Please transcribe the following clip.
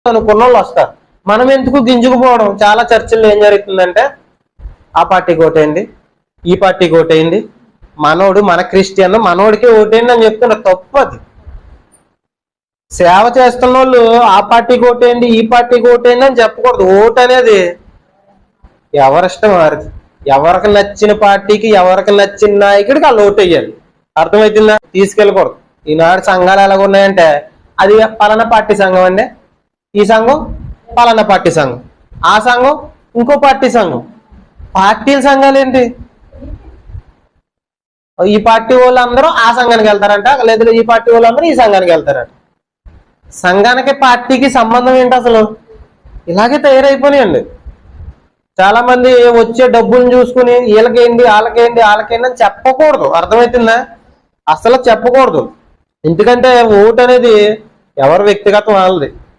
అనుకున్న వాళ్ళు వస్తారు. మనం ఎందుకు గింజుకుపోవడం? చాలా చర్చల్లో ఏం జరుగుతుందంటే ఆ పార్టీకి ఓటేయండి, ఈ పార్టీకి ఓటేయండి, మనోడు మన క్రిస్టియన్ మనోడికి ఓటేయండి అని చెప్తున్నారు. తప్పు అది. సేవ చేస్తున్న వాళ్ళు ఆ పార్టీకి ఓటేయండి, ఈ పార్టీకి ఓటేయండి అని చెప్పకూడదు. ఓటు అనేది ఎవరిష్టం వారిది. ఎవరికి నచ్చిన పార్టీకి, ఎవరికి నచ్చిన నాయకుడికి వాళ్ళు ఓటు వేయాలి. అర్థమవుతుందా? తీసుకెళ్ళకూడదు. ఈనాడు సంఘాలు ఎలాగున్నాయంటే అది పలానా పార్టీ సంఘం అండి, ఈ సంఘం పలానా పార్టీ సంఘం, ఆ సంఘం ఇంకో పార్టీ సంఘం. పార్టీల సంఘాలు ఏంటి? ఈ పార్టీ వాళ్ళందరూ ఆ సంఘానికి వెళ్తారంట, లేదా ఈ పార్టీ వాళ్ళందరూ ఈ సంఘానికి వెళ్తారంట. సంఘానికి పార్టీకి సంబంధం ఏంటి అసలు? ఇలాగే తయారైపోయినాయండి. చాలా మంది వచ్చే డబ్బులను చూసుకుని వీళ్ళకేంటి వాళ్ళకేంటి వాళ్ళకేంటి అని చెప్పకూడదు. అర్థమవుతుందా? అసలు చెప్పకూడదు. ఎందుకంటే ఓటు అనేది ఎవరి వ్యక్తిగతం వాళ్ళది.